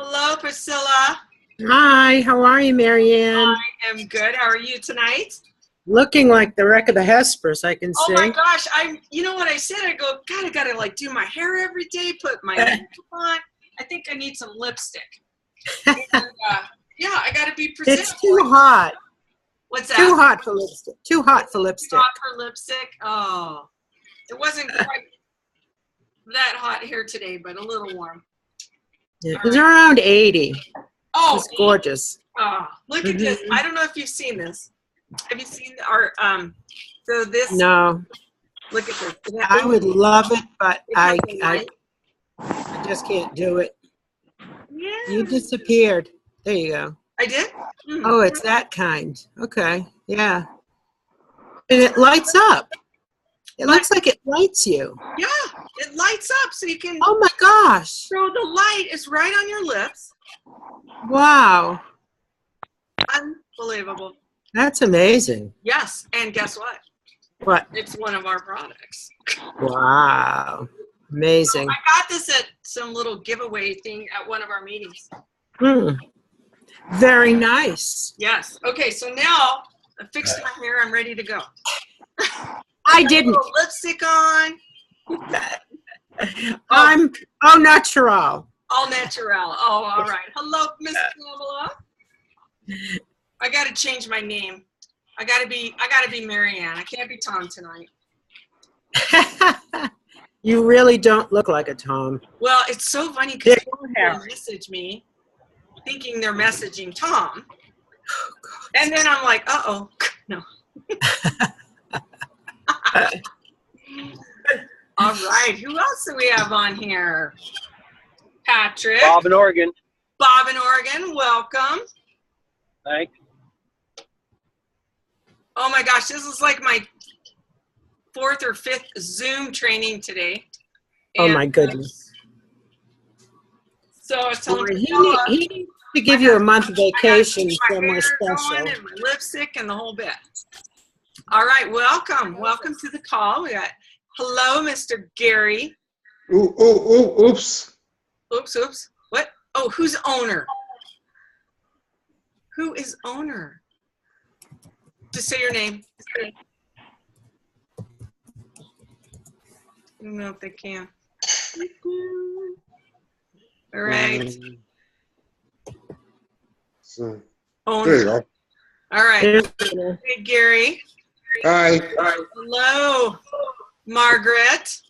Hello, Priscilla. Hi, how are you, Marianne? I am good. How are you tonight? Looking like the wreck of the Hespers, I can see. Oh my gosh, you know what I said? I go, God, I gotta like do my hair every day, put my makeup on. I think I need some lipstick. And, yeah, I gotta be presentable. It's too hot. What's that? Too hot for lipstick. Too hot for lipstick. Too hot for lipstick? Oh, it wasn't quite that hot here today, but a little warm. Yeah, it's around 80. Oh, it's gorgeous. Oh, look at this. I don't know if you've seen this. Have you seen our so this? No. Look at this. I would love it, but I just can't do it. Yeah. You disappeared. There you go. I did? Oh, it's that kind. Okay. Yeah. And it lights up. It looks like it lights you. Yeah, it lights up so you can. Oh my gosh. So the light is right on your lips. Wow. Unbelievable. That's amazing. Yes, and guess what? What? It's one of our products. Wow. Amazing. So I got this at some little giveaway thing at one of our meetings. Very nice. Yes. Okay, so now I fixed my hair. I'm ready to go. I didn't. Lipstick on. I'm au natural. All natural. Oh, all right. Hello, Miss Pamela. I got to change my name. I got to be Marianne. I can't be Tom tonight. You really don't look like a Tom. Well, it's so funny because people message me thinking they're messaging Tom. Oh, God. And then I'm like, uh-oh. No. All right. Who else do we have on here? Patrick. Bob in Oregon. Bob in Oregon. Welcome. Thanks. Oh, my gosh. This is like my 4th or 5th Zoom training today. And, oh, my goodness. So I was telling he needs to give you a month vacation somewhere special. And my lipstick and the whole bit. All right, welcome. Welcome to the call. We got, hello, Mr. Gary. Oops. Oops. What? Oh, who's owner? Who is owner? Just say your name. I don't know if they can. All right. So, owner. there you go. All right. Hey, Gary. Hi. Hello, Margaret.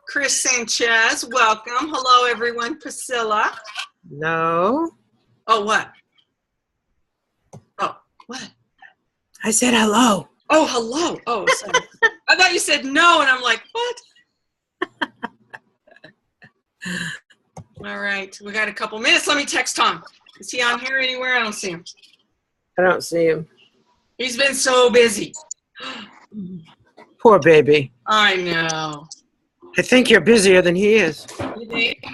Chris Sanchez, welcome. Hello, everyone. Priscilla. No. Oh, what? Oh, what? I said hello. Oh, hello. Oh, sorry. I thought you said no, and I'm like, what? All right. We got a couple minutes. Let me text Tom. Is he on here anywhere? I don't see him. I don't see him. He's been so busy. Poor baby. I know. I think you're busier than he is. You think?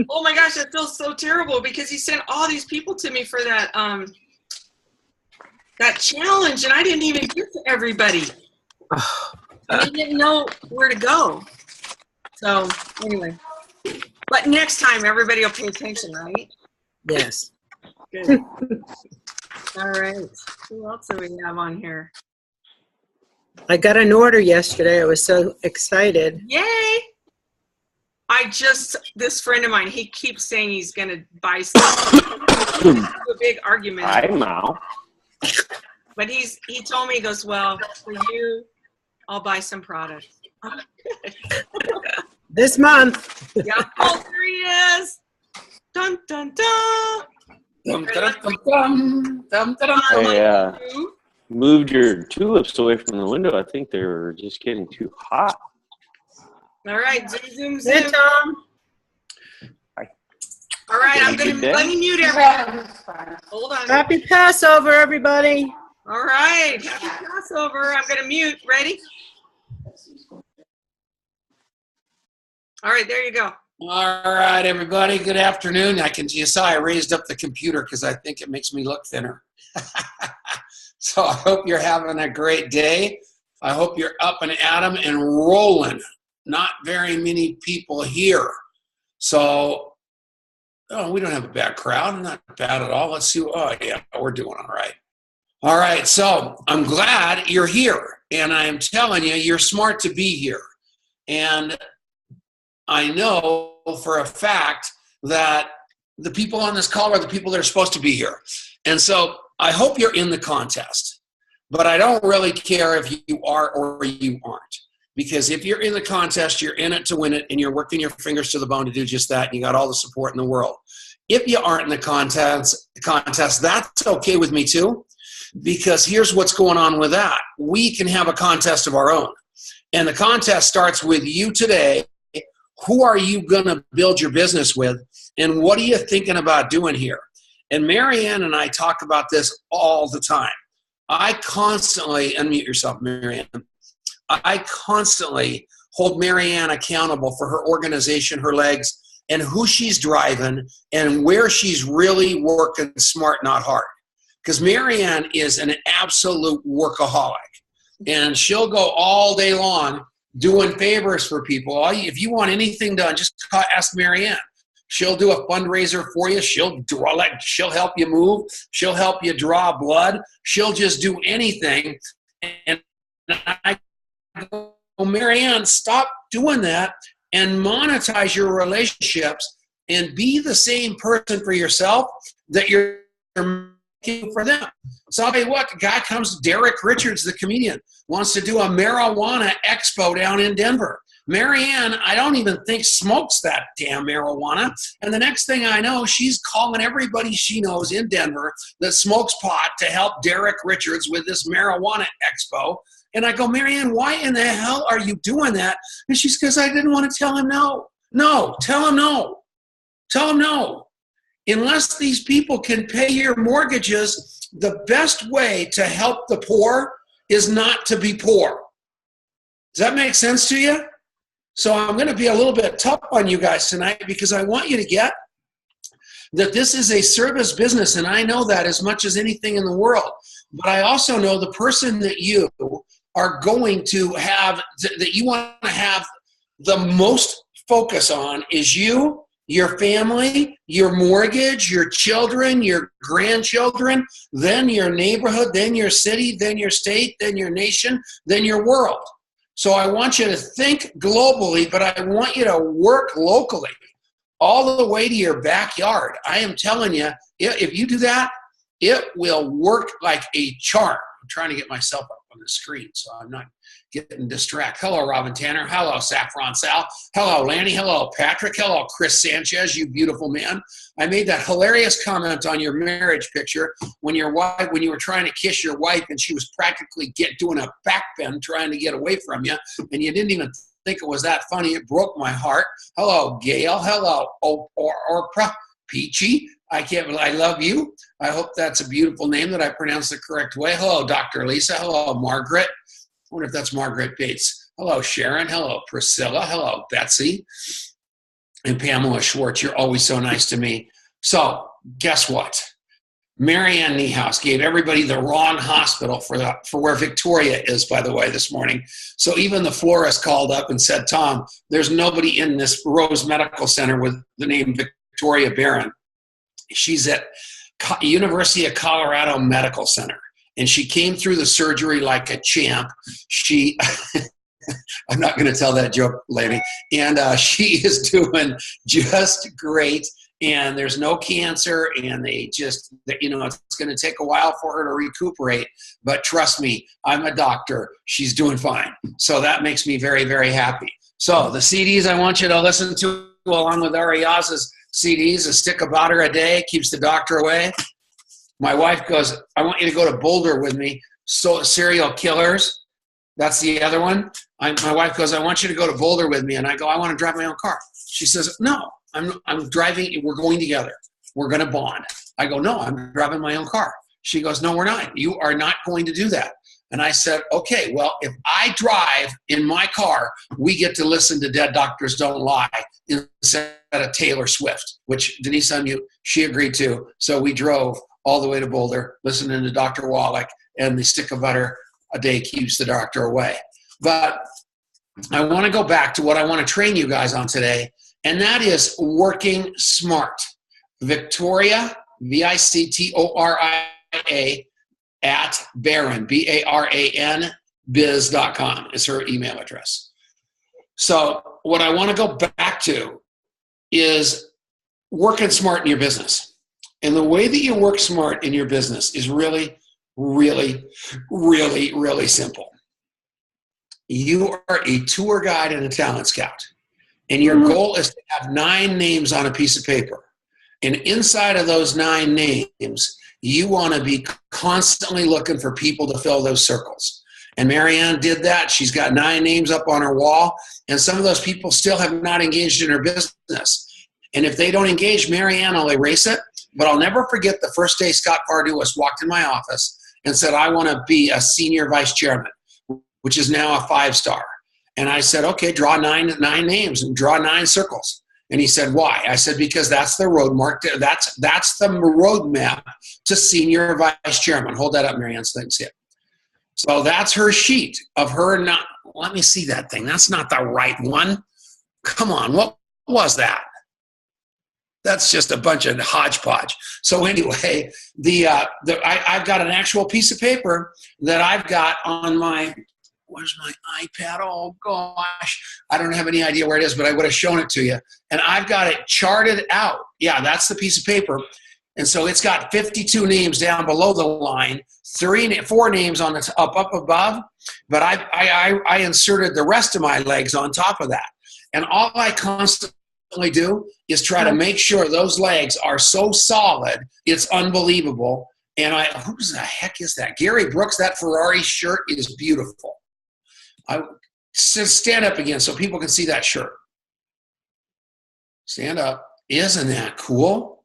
Oh my gosh, that feels so terrible because he sent all these people to me for that that challenge, and I didn't even get to everybody. I didn't know where to go. So anyway, but next time everybody will pay attention, right? Yes. Good. All right. Who else do we have on here? I got an order yesterday. I was so excited. Yay! This friend of mine, he keeps saying he's going to buy stuff. A big argument. Hi, Mao. But he told me, he goes, well, for you, I'll buy some products. Oh, good. This month. Yeah. Oh, there he is. Dun, dun, dun. I moved your tulips away from the window. I think they were just getting too hot. All right, zoom. Hey, Tom. Hi. All right, let me mute everyone. Hold on. Happy Passover, everybody. All right, happy Passover. I'm going to mute. Ready? All right, there you go. All right, everybody. Good afternoon. You saw I raised up the computer because I think it makes me look thinner. So I hope you're having a great day. I hope you're up and at 'em and rolling. Not very many people here. So, we don't have a bad crowd. Not bad at all. Let's see. Oh, yeah, we're doing all right. All right. So I'm glad you're here. And I'm telling you, you're smart to be here. And I know for a fact that the people on this call are the people that are supposed to be here. And so I hope you're in the contest. But I don't really care if you are or you aren't. Because if you're in the contest, you're in it to win it, and you're working your fingers to the bone to do just that, and you got all the support in the world. If you aren't in the contest, that's okay with me too, because here's what's going on with that. We can have a contest of our own. And the contest starts with you today. Who are you going to build your business with, and what are you thinking about doing here? And Marianne and I talk about this all the time. I constantly, unmute yourself, Marianne. I constantly hold Marianne accountable for her organization, her legs, and who she's driving and where she's really working smart, not hard. Because Marianne is an absolute workaholic, and she'll go all day long doing favors for people. If you want anything done, just ask Marianne. She'll do a fundraiser for you. She'll help you move. She'll help you draw blood. She'll just do anything. And I go, Marianne, stop doing that and monetize your relationships and be the same person for yourself that you're making for them. So I'll tell you what, a guy comes, Derek Richards, the comedian, wants to do a marijuana expo down in Denver. Marianne, I don't even think smokes that damn marijuana. And the next thing I know, she's calling everybody she knows in Denver that smokes pot to help Derek Richards with this marijuana expo. And I go, Marianne, why in the hell are you doing that? And she says, I didn't want to tell him no. No, tell him no. Tell him no. Unless these people can pay your mortgages, the best way to help the poor is not to be poor. Does that make sense to you? So I'm going to be a little bit tough on you guys tonight, because I want you to get that this is a service business, and I know that as much as anything in the world. But I also know the person that you are going to have, that you want to have the most focus on, is you, your family, your mortgage, your children, your grandchildren, then your neighborhood, then your city, then your state, then your nation, then your world. So I want you to think globally, but I want you to work locally, all the way to your backyard. I am telling you, if you do that, it will work like a charm. I'm trying to get myself up on the screen so I'm not getting distracted. Hello, Robin Tanner. Hello, Saffron Sal. Hello, Lanny. Hello, Patrick. Hello, Chris Sanchez, you beautiful man. I made that hilarious comment on your marriage picture when you were trying to kiss your wife and she was practically doing a back bend trying to get away from you, and you didn't even think it was that funny. It broke my heart. Hello, Gail. Hello, Oprah. Peachy. I love you. I hope that's a beautiful name that I pronounced the correct way. Hello, Dr. Lisa. Hello, Margaret. I wonder if that's Margaret Bates. Hello, Sharon. Hello, Priscilla. Hello, Betsy. And Pamela Schwartz. You're always so nice to me. So guess what? Marianne Niehaus gave everybody the wrong hospital for where Victoria is, by the way, this morning. So even the florist called up and said, Tom, there's nobody in this Rose Medical Center with the name Victoria Barron. She's at University of Colorado Medical Center, and she came through the surgery like a champ. I'm not going to tell that joke, lady. And she is doing just great, and there's no cancer, and it's going to take a while for her to recuperate. But trust me, I'm a doctor. She's doing fine. So that makes me very, very happy. So the CDs I want you to listen to, along with Ariaza's CDs, a stick about her a day keeps the doctor away. My wife goes, I want you to go to Boulder with me. So serial killers, that's the other one. My wife goes, I want you to go to Boulder with me. And I go, I want to drive my own car. She says, no, I'm driving. We're going together. We're going to bond. I go, no, I'm driving my own car. She goes, no, we're not. You are not going to do that. And I said, okay, well, if I drive in my car, we get to listen to Dead Doctors Don't Lie instead of Taylor Swift, which Denise unmute, she agreed to. So we drove all the way to Boulder, listening to Dr. Wallach and the stick of butter a day keeps the doctor away. But I want to go back to what I want to train you guys on today, and that is working smart. Victoria, Victoria, at Baran, BARAN, biz.com is her email address. So what I want to go back to is working smart in your business. And the way that you work smart in your business is really, really, really, really simple. You are a tour guide and a talent scout. And your goal is to have 9 names on a piece of paper. And inside of those 9 names, you want to be constantly looking for people to fill those circles. And Marianne did that. She's got 9 names up on her wall. And some of those people still have not engaged in her business. And if they don't engage, Marianne will erase it. But I'll never forget the first day Scott Parduis walked in my office and said, I want to be a senior vice chairman, which is now a 5-star. And I said, okay, draw 9 names and draw 9 circles. And he said, why? I said, because that's the road mark. That's the roadmap to senior vice chairman. Hold that up, Marianne, so they can see it. So that's her sheet of her not, let me see that thing. That's not the right one. Come on, what was that? That's just a bunch of hodgepodge. So anyway, I've got an actual piece of paper that I've got on my, where's my iPad? Oh gosh, I don't have any idea where it is, but I would have shown it to you. And I've got it charted out. Yeah, that's the piece of paper. And so it's got 52 names down below the line, 4 names on the up above, but I inserted the rest of my legs on top of that. And all I constantly do is try to make sure those legs are so solid, it's unbelievable. And who the heck is that? Gary Brooks, that Ferrari shirt is beautiful. I stand up again so people can see that shirt. Stand up. Isn't that cool?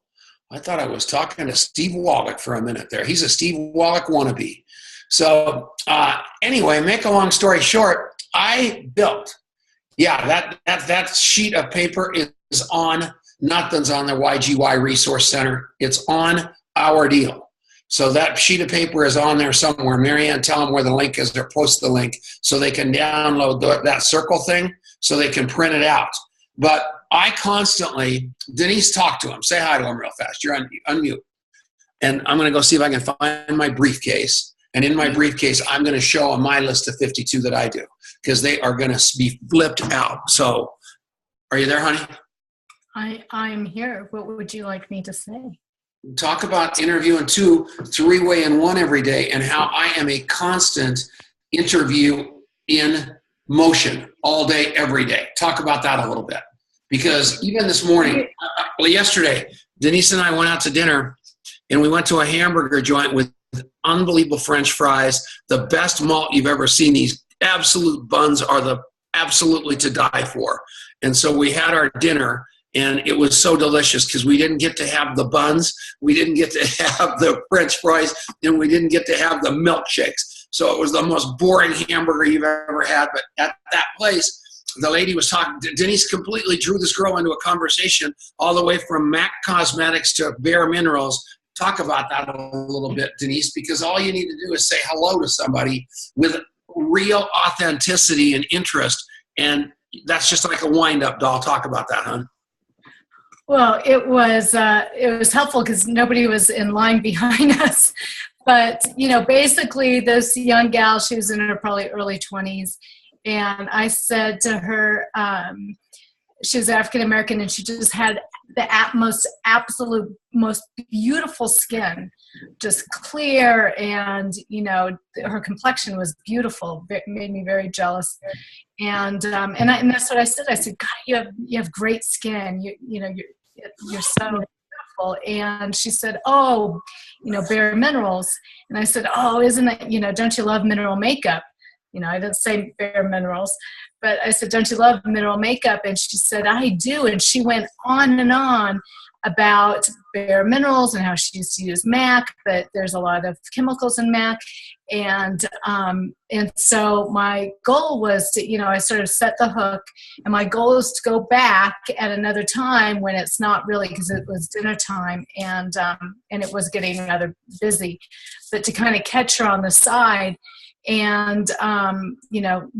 I thought I was talking to Steve Wallach for a minute there. He's a Steve Wallach wannabe. So anyway, make a long story short, I built, that sheet of paper is on, nothing's on the YGY Resource Center. It's on our deal. So that sheet of paper is on there somewhere. Marianne, tell them where the link is or post the link so they can download that circle thing so they can print it out. But I constantly, Denise, talk to him. Say hi to him real fast. You're on unmute. And I'm going to go see if I can find my briefcase. And in my briefcase, I'm going to show them my list of 52 that I do because they are going to be flipped out. So are you there, honey? I'm here. What would you like me to say? Talk about interviewing 2, 3-way, and 1 every day and how I am a constant interview in motion all day, every day. Talk about that a little bit. Because even this morning, yesterday, Denise and I went out to dinner and we went to a hamburger joint with unbelievable French fries, the best malt you've ever seen. These absolute buns are the absolutely to die for. And so we had our dinner and it was so delicious because we didn't get to have the buns, we didn't get to have the French fries, and we didn't get to have the milkshakes. So it was the most boring hamburger you've ever had. But at that place, the lady was talking, Denise completely drew this girl into a conversation all the way from MAC Cosmetics to Bare Minerals. Talk about that a little bit, Denise, because all you need to do is say hello to somebody with real authenticity and interest. And that's just like a wind-up doll. Talk about that, hon. Well, it was helpful because nobody was in line behind us. But, basically this young gal, she was in her probably early 20s. And I said to her, she was African-American and she just had the most beautiful skin, just clear. And, her complexion was beautiful. It made me very jealous. And that's what I said. I said, God, you have great skin. You're so beautiful. And she said, oh, Bare Minerals. And I said, oh, isn't it, don't you love mineral makeup? I didn't say Bare Minerals, but I said, don't you love mineral makeup? And she said, I do. And she went on and on about Bare Minerals and how she used to use MAC, but there's a lot of chemicals in MAC. And so my goal was to, I sort of set the hook, and my goal is to go back at another time when it's not really, because it was dinner time and it was getting rather busy, but to kind of catch her on the side and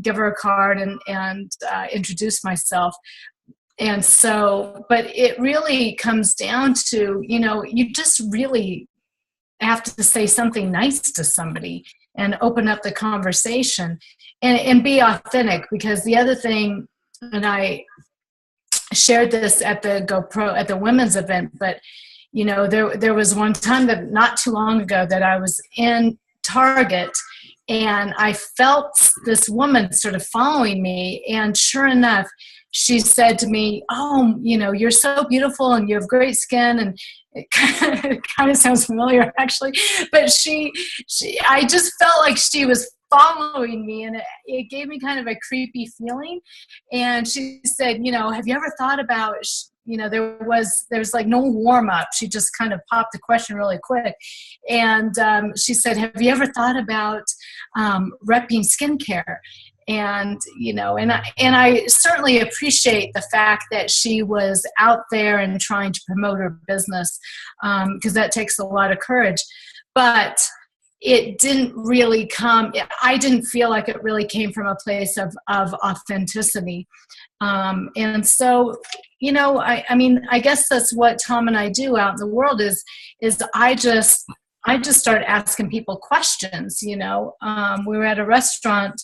give her a card and introduce myself. And so, but it really comes down to, you just really have to say something nice to somebody and open up the conversation and be authentic. Because the other thing, and I shared this at the GoPro, at the women's event, but there was one time that not too long ago that I was in Target and I felt this woman sort of following me, and sure enough, she said to me, "Oh, you're so beautiful and you have great skin." And it kind of sounds familiar, actually. But I just felt like she was following me, and it gave me kind of a creepy feeling. And she said, "Have you ever thought about?" There was like no warm up. She just kind of popped the question really quick, and she said, "Have you ever thought about repping skincare?" And I certainly appreciate the fact that she was out there and trying to promote her business, because that takes a lot of courage. But it didn't really come. I didn't feel like it really came from a place of authenticity. And so, I guess that's what Tom and I do out in the world is I just start asking people questions. We were at a restaurant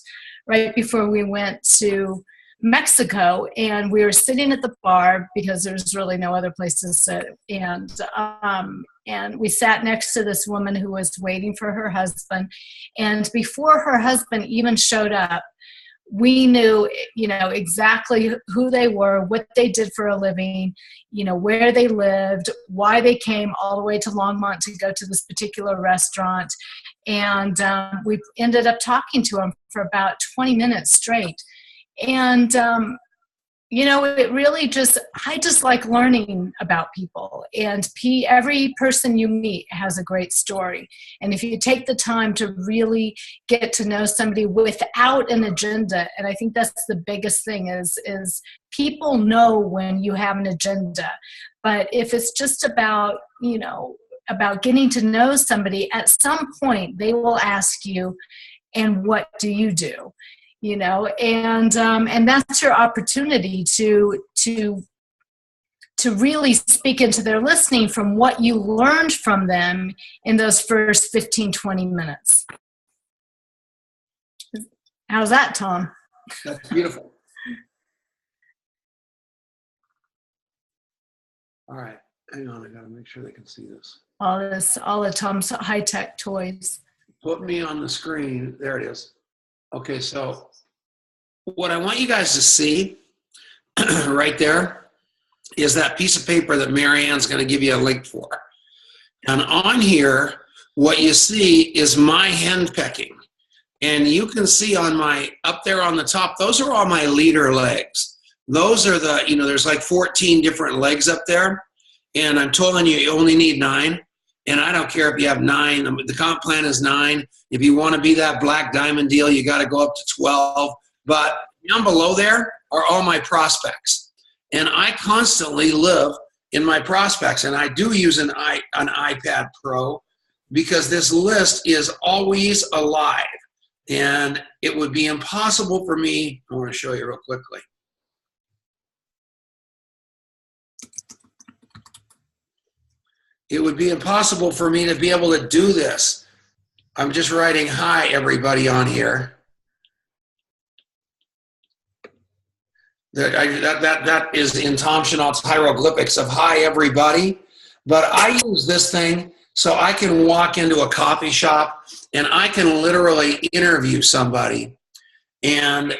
right before we went to Mexico, and we were sitting at the bar because there's really no other place to sit. And we sat next to this woman who was waiting for her husband. And before her husband even showed up, we knew, exactly who they were, what they did for a living, where they lived, why they came all the way to Longmont to go to this particular restaurant. And we ended up talking to them for about 20 minutes straight. And, it really I just like learning about people. And every person you meet has a great story. And if you take the time to really get to know somebody without an agenda, and I think that's the biggest thing is people know when you have an agenda. But if it's just about, about getting to know somebody, at some point they will ask you, "And what do you do?" And that's your opportunity to really speak into their listening from what you learned from them in those first 15, 20 minutes. How's that, Tom? That's beautiful. All right, hang on. I got to make sure they can see this. All of Tom's high-tech toys. Put me on the screen. There it is. Okay, so what I want you guys to see right there is that piece of paper that Marianne's going to give you a link for. And on here, what you see is my hen pecking. And you can see on up there on the top, those are all my leader legs. Those are there's like 14 different legs up there. And I'm telling you, you only need 9. And I don't care if you have 9. The comp plan is 9. If you want to be that black diamond deal, you got to go up to 12. But down below there are all my prospects. And I constantly live in my prospects. And I do use an iPad Pro because this list is always alive. And it would be impossible for me. I want to show you real quickly. It would be impossible for me to be able to do this. I'm just writing hi, everybody on here. That is in Tom Chenault's hieroglyphics of hi, everybody. But I use this thing so I can walk into a coffee shop and I can literally interview somebody. And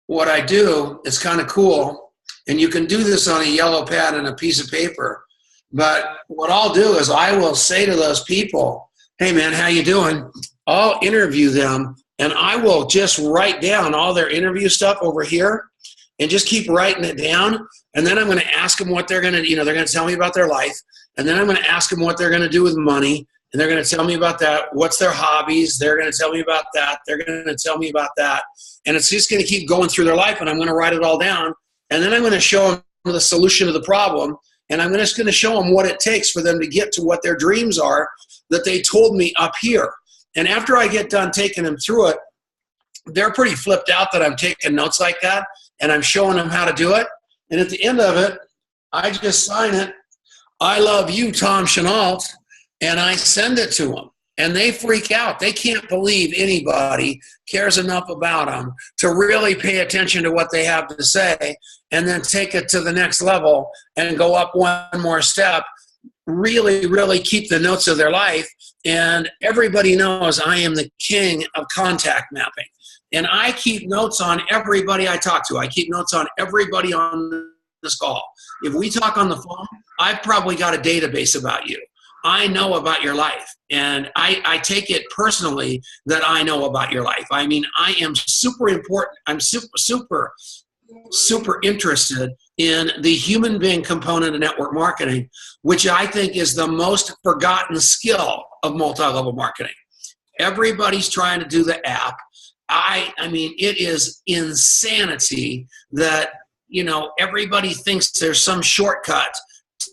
what I do is kind of cool. And you can do this on a yellow pad and a piece of paper. But what I'll do is I will say to those people, "Hey man, how you doing?" I'll interview them and I will just write down all their interview stuff over here and just keep writing it down. And then I'm going to ask them what they're going to, they're going to tell me about their life. And then I'm going to ask them what they're going to do with money. And they're going to tell me about that. What's their hobbies? They're going to tell me about that. They're going to tell me about that. And it's just going to keep going through their life. And I'm going to write it all down. And then I'm going to show them the solution to the problem. And I'm just going to show them what it takes for them to get to what their dreams are that they told me up here. And after I get done taking them through it, they're pretty flipped out that I'm taking notes like that and I'm showing them how to do it. And at the end of it, I just sign it, I love you, Tom Chenault, and I send it to them. And they freak out. They can't believe anybody cares enough about them to really pay attention to what they have to say and then take it to the next level and go up one more step, really, really keep the notes of their life. And everybody knows I am the king of contact mapping. And I keep notes on everybody I talk to. I keep notes on everybody on this call. If we talk on the phone, I've probably got a database about you. I know about your life, and I take it personally that I know about your life. I mean, I am super important. I'm super interested in the human being component of network marketing, which I think is the most forgotten skill of multi-level marketing. Everybody's trying to do the app. I mean, it is insanity that, you know, everybody thinks there's some shortcut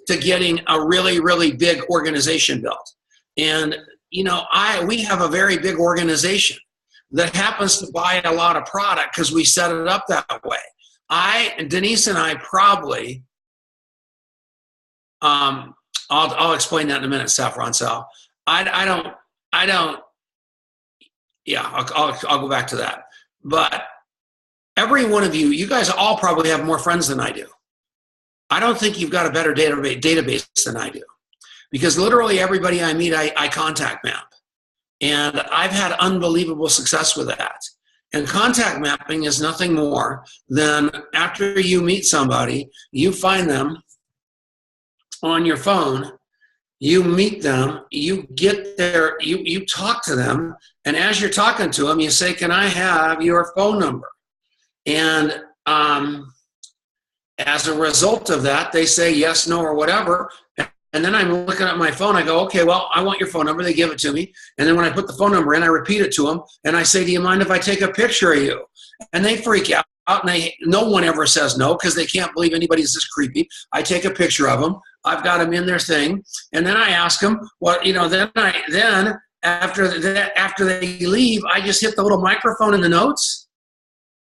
to getting a really, really big organization built. And, you know, we have a very big organization that happens to buy a lot of product because we set it up that way. Denise and I probably, I'll explain that in a minute, Saffron Sal. I'll go back to that. But every one of you, you guys all probably have more friends than I do. I don't think you've got a better database than I do, because literally everybody I meet, I contact map. And I've had unbelievable success with that. And contact mapping is nothing more than after you meet somebody, you find them on your phone, you meet them, you get there, you talk to them, and as you're talking to them, you say, can I have your phone number? And as a result of that, they say yes, no, or whatever. And then I'm looking at my phone. I go, okay, well, I want your phone number. They give it to me. And then when I put the phone number in, I repeat it to them. And I say, do you mind if I take a picture of you? And they freak out. And no one ever says no, because they can't believe anybody's this creepy. I take a picture of them. I've got them in their thing. And then I ask them, then after they leave, I just hit the little microphone in the notes.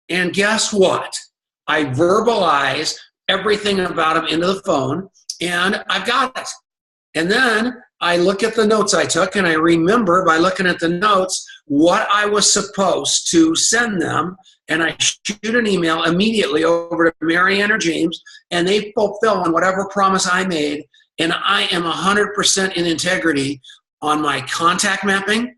And guess what? I verbalize everything about them into the phone, and I've got it. And then I look at the notes I took, and I remember by looking at the notes what I was supposed to send them, and I shoot an email immediately over to Marianne or James, and they fulfill on whatever promise I made, and I am 100% in integrity on my contact mapping,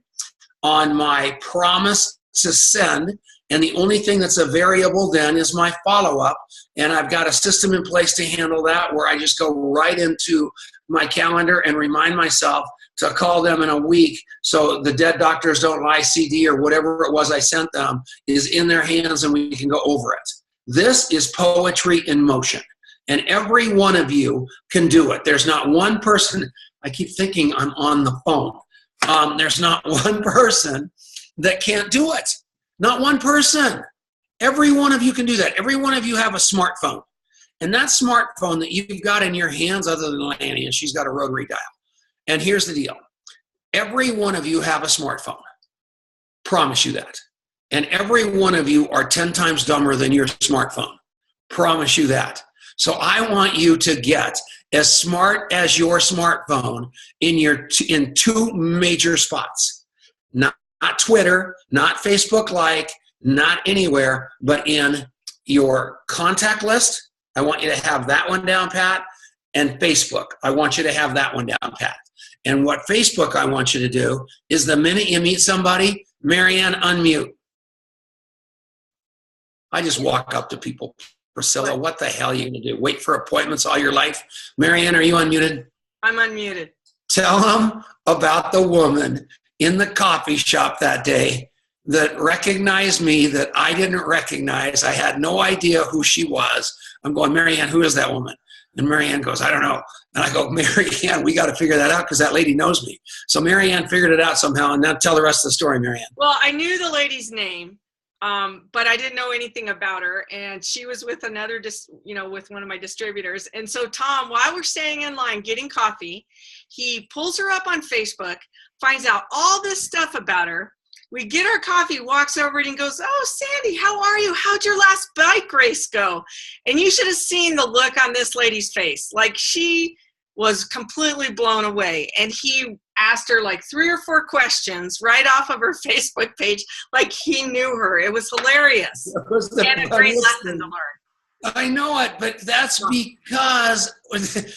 on my promise to send. And the only thing that's a variable then is my follow-up. And I've got a system in place to handle that, where I just go right into my calendar and remind myself to call them in a week, so the Dead Doctors Don't Lie CD or whatever it was I sent them is in their hands and we can go over it. This is poetry in motion. And every one of you can do it. There's not one person, I keep thinking I'm on the phone. There's not one person that can't do it. Not one person. Every one of you can do that. Every one of you have a smartphone. And that smartphone that you've got in your hands, other than Lanny, and she's got a rotary dial. And here's the deal. Every one of you have a smartphone. Promise you that. And every one of you are 10 times dumber than your smartphone. Promise you that. So I want you to get as smart as your smartphone in two major spots. Not Twitter, not Facebook like, not anywhere, but in your contact list. I want you to have that one down pat. And Facebook, I want you to have that one down pat. And what Facebook I want you to do is the minute you meet somebody, Marianne, unmute. I just walk up to people. Priscilla, what the hell are you going to do? Wait for appointments all your life? Marianne, are you unmuted? I'm unmuted. Tell them about the woman in the coffee shop that day that recognized me that I didn't recognize. I had no idea who she was. I'm going, Marianne, who is that woman? And Marianne goes, I don't know. And I go, Marianne, we got to figure that out because that lady knows me. So Marianne figured it out somehow, and now tell the rest of the story, Marianne. Well, I knew the lady's name, but I didn't know anything about her. And she was with another, with one of my distributors. And so Tom, while we're staying in line getting coffee, he pulls her up on Facebook, finds out all this stuff about her, We get our coffee, walks over and goes, "Oh, Sandy, how are you? How'd your last bike race go?" And you should have seen the look on this lady's face. Like, she was completely blown away. And he asked her like 3 or 4 questions right off of her Facebook page, like he knew her. It was hilarious. And a great lesson to learn. I know it, but that's because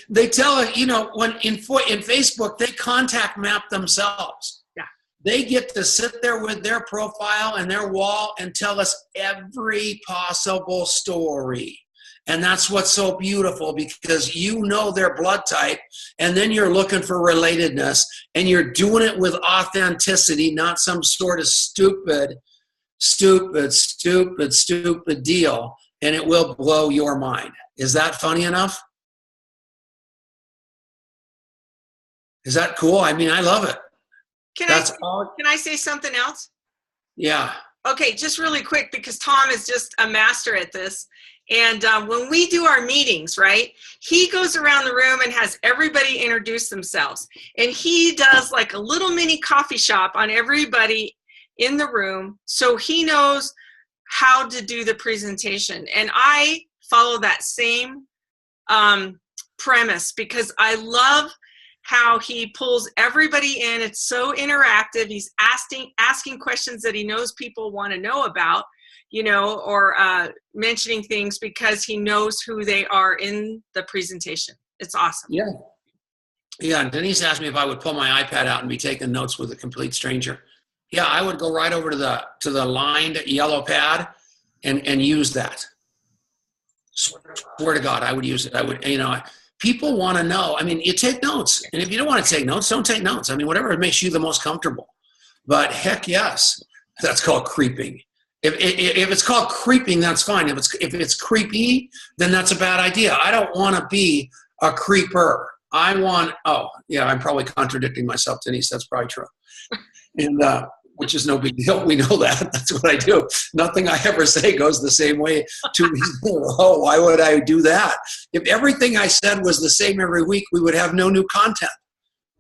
they tell it, you know, when in Facebook, they contact map themselves. Yeah. They get to sit there with their profile and their wall and tell us every possible story. And that's what's so beautiful, because you know their blood type, and then you're looking for relatedness, and you're doing it with authenticity, not some sort of stupid deal, and it will blow your mind. Is that funny enough? Is that cool? I mean, I love it. Can I say something else? Yeah. Okay, just really quick, because Tom is just a master at this. And when we do our meetings, right, he goes around the room and has everybody introduce themselves. And he does like a little mini coffee shop on everybody in the room, so he knows how to do the presentation. And I follow that same premise, because I love how he pulls everybody in. It's so interactive. He's asking questions that he knows people want to know about, you know, or mentioning things because he knows who they are in the presentation. It's awesome. Yeah. Yeah. Denise asked me if I would pull my iPad out and be taking notes with a complete stranger. Yeah, I would go right over to the lined yellow pad and use that. Swear to God, I would use it. I would, you know, people want to know. I mean, you take notes. And if you don't want to take notes, don't take notes. I mean, whatever makes you the most comfortable. But heck yes, that's called creeping. If it's called creeping, that's fine. If it's creepy, then that's a bad idea. I don't want to be a creeper. I'm probably contradicting myself, Denise. That's probably true. And which is no big deal. We know that. That's what I do. Nothing I ever say goes the same way 2 weeks ago. Oh, why would I do that? If everything I said was the same every week, we would have no new content.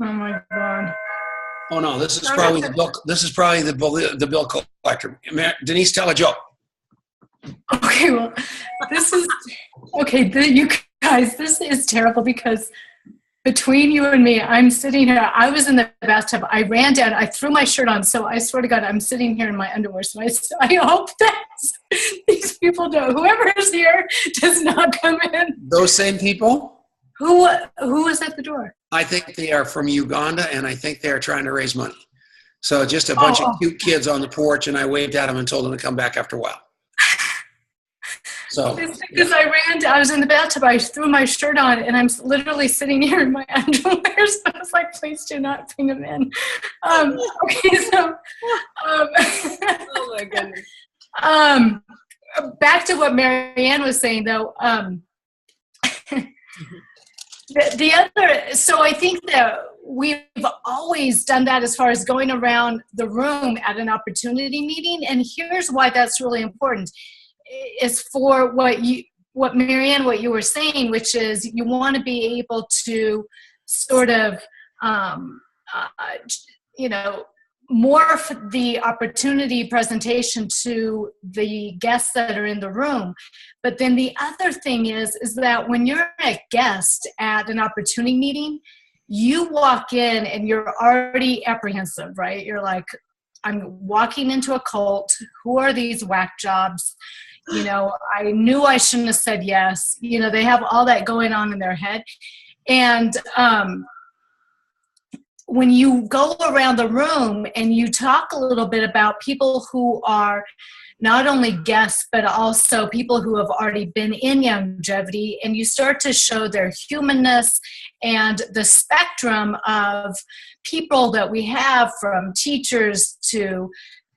Oh my God. Oh no, this is probably the bill collector. Denise, tell a joke. Okay, well, you guys, this is terrible, because between you and me, I'm sitting here. I was in the bathtub. I ran down. I threw my shirt on. So I swear to God, I'm sitting here in my underwear. So I hope that these people don't. Whoever is here does not come in. Those same people? Who was at the door? I think they are from Uganda, and I think they are trying to raise money. So just a bunch of cute kids on the porch, and I waved at them and told them to come back after a while. So, because I was in the bathtub, I threw my shirt on, and I'm literally sitting here in my underwear. So I was like, please do not bring them in. Okay, so. Oh my goodness. Back to what Marianne was saying, though. The other, so I think that we've always done that as far as going around the room at an opportunity meeting. And here's why that's really important. Is for what Marianne, what you were saying, which is you want to be able to sort of, morph the opportunity presentation to the guests that are in the room. But then the other thing is that when you're a guest at an opportunity meeting, you walk in and you're already apprehensive, right? You're like, I'm walking into a cult. Who are these whack jobs? You know, I knew I shouldn't have said yes. You know, they have all that going on in their head. And when you go around the room and you talk a little bit about people who are not only guests, but also people who have already been in longevity, and you start to show their humanness and the spectrum of people that we have, from teachers to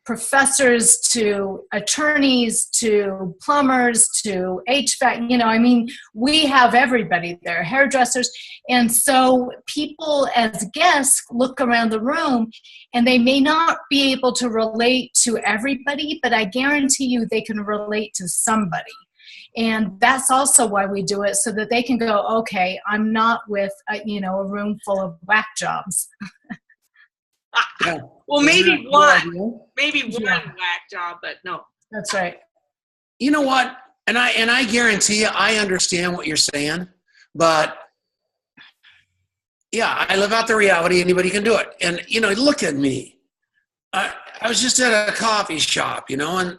professors to attorneys to plumbers to HVAC, you know, I mean, we have everybody there, hairdressers. And so people as guests look around the room and they may not be able to relate to everybody, but I guarantee you they can relate to somebody. And that's also why we do it, so that they can go, okay, I'm not with, a room full of whack jobs. Yeah. Well, maybe Isn't that one. cool? Maybe one Yeah. whack job, but no. That's right. You know what? And I guarantee you, I understand what you're saying, but yeah, I live out the reality. Anybody can do it. And, you know, look at me. I was just at a coffee shop, you know, and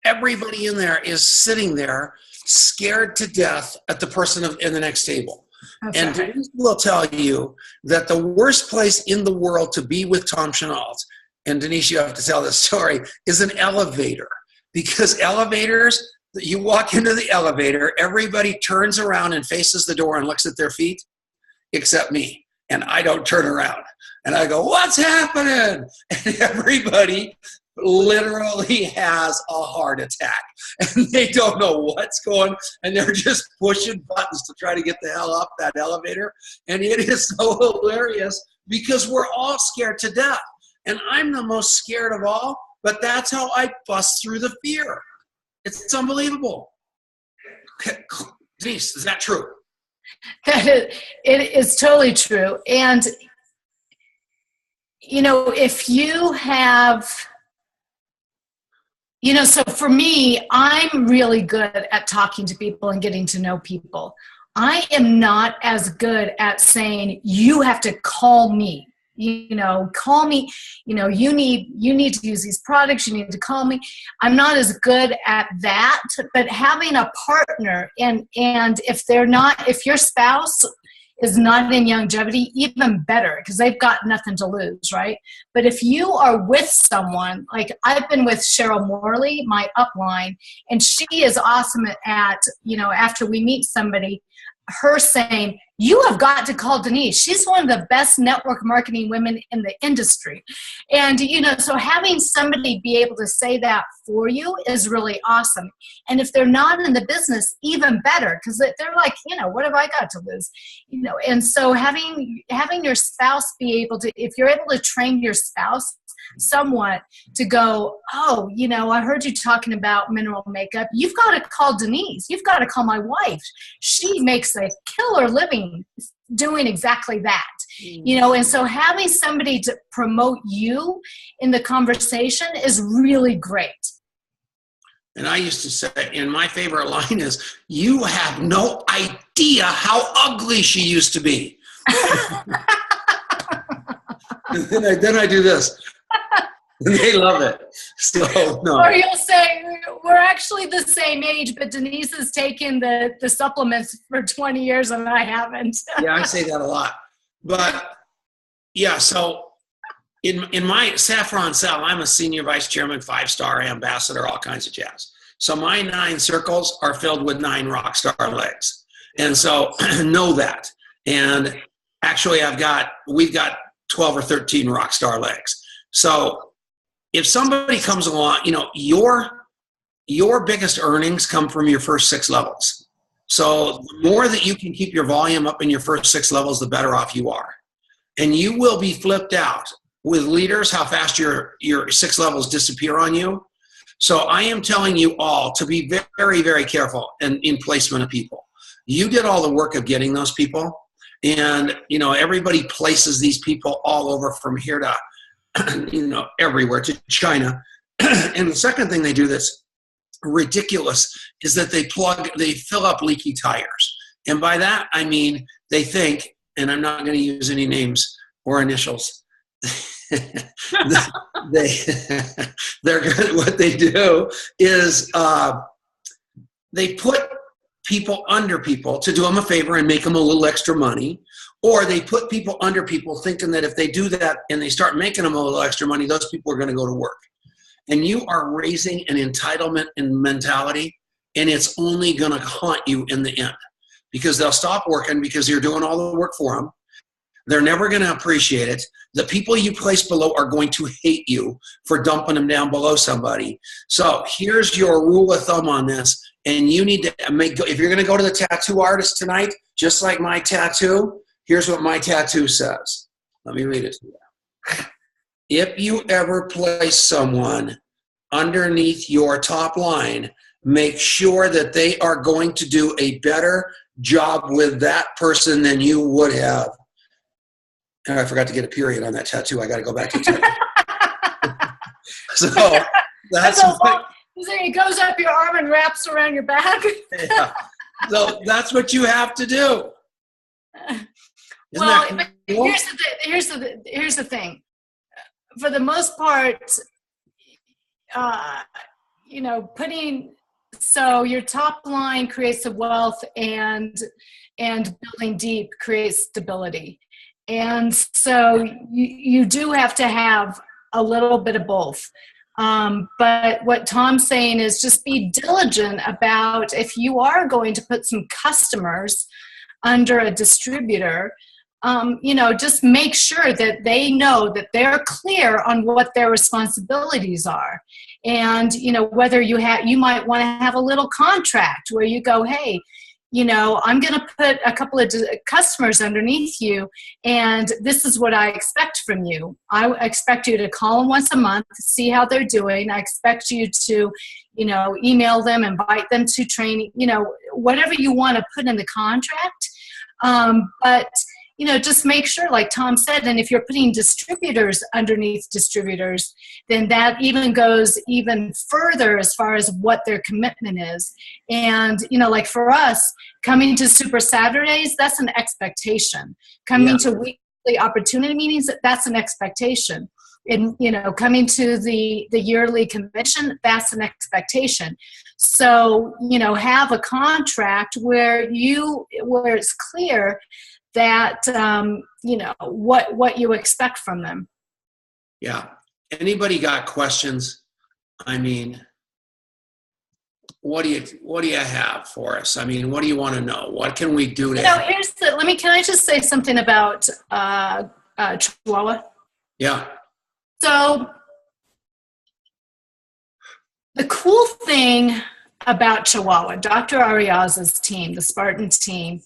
everybody in there is sitting there scared to death at the person in the next table. That's And right. Denise will tell you that the worst place in the world to be with Tom Chenault, and Denise, you have to tell this story, is an elevator. Because elevators, you walk into the elevator, everybody turns around and faces the door and looks at their feet, except me. And I don't turn around. And I go, what's happening? And everybody literally has a heart attack. And they don't know what's going, and they're just pushing buttons to try to get the hell up that elevator. And it is so hilarious because we're all scared to death. And I'm the most scared of all, but that's how I bust through the fear. It's unbelievable. Denise, is that true? It is totally true. And, you know, if you have, you know, so for me, I'm really good at talking to people and getting to know people. I am not as good at saying, you have to call me. You know, call me, you know, you need to use these products, you need to call me. I'm not as good at that, but having a partner and if your spouse is not in longevity, even better, because they've got nothing to lose, right? But if you are with someone, like I've been with Cheryl Morley, my upline, and she is awesome at, you know, after we meet somebody, her saying, you have got to call Denise. She's one of the best network marketing women in the industry. And, you know, so having somebody be able to say that for you is really awesome. And if they're not in the business, even better, because they're like, you know, what have I got to lose? You know, and so having your spouse be able to, if you're able to train your spouse somewhat to go, oh, you know, I heard you talking about mineral makeup. You've got to call Denise. You've got to call my wife. She makes a killer living doing exactly that. You know, and so having somebody to promote you in the conversation is really great. And I used to say, and my favorite line is, you have no idea how ugly she used to be. And then I do this. And they love it. So, no. Or you'll say, we're actually the same age, but Denise has taken the supplements for 20 years and I haven't. Yeah, I say that a lot. But, yeah, so in my Saffron Cell, I'm a senior vice chairman, 5-star ambassador, all kinds of jazz. So my 9 circles are filled with 9 rock star legs. And so know that. And actually, we've got 12 or 13 rock star legs. So if somebody comes along, you know, your biggest earnings come from your first 6 levels. So the more that you can keep your volume up in your first 6 levels, the better off you are. And you will be flipped out with leaders how fast your 6 levels disappear on you. So I am telling you all to be very, very careful in placement of people. You did all the work of getting those people. And, you know, everybody places these people all over from here to, you know, everywhere to China. And the second thing they do that's ridiculous is that they fill up leaky tires. And by that, I mean, they think, and I'm not going to use any names or initials, what they do is they put people under people to do them a favor and make them a little extra money, or they put people under people thinking that if they do that and they start making them a little extra money, those people are going to go to work. And you are raising an entitlement and mentality, and it's only going to haunt you in the end, because they'll stop working because you're doing all the work for them. They're never going to appreciate it. The people you place below are going to hate you for dumping them down below somebody. So here's your rule of thumb on this. And you need to if you're going to go to the tattoo artist tonight, just like my tattoo, here's what my tattoo says. Let me read it to you. If you ever place someone underneath your top line, make sure that they are going to do a better job with that person than you would have. Oh, I forgot to get a period on that tattoo. I got to go back to the So that's it goes up your arm and wraps around your back. yeah. So that's what you have to do. Well, but here's the thing. For the most part, so your top line creates the wealth, and building deep creates stability. And so you do have to have a little bit of both. But what Tom's saying is just be diligent about, if you are going to put some customers under a distributor, just make sure that they know that they're clear on what their responsibilities are. And, whether you might want to have a little contract where you go, hey, I'm going to put a couple of customers underneath you, and this is what I expect from you. I expect you to call them once a month, see how they're doing. I expect you to, email them, invite them to training, whatever you want to put in the contract. But just make sure, like Tom said, and if you're putting distributors underneath distributors, then that even goes even further as far as what their commitment is. And, like for us, coming to Super Saturdays, that's an expectation. Coming to weekly opportunity meetings, that's an expectation. And, coming to the yearly convention, that's an expectation. So, have a contract where it's clear that, what you expect from them. Yeah. Anybody got questions? I mean, what do you have for us? I mean, what do you want to know? What can we do to help? Can I just say something about Chihuahua? Yeah. So the cool thing about Chihuahua, Dr. Ariaz's team, the Spartan team,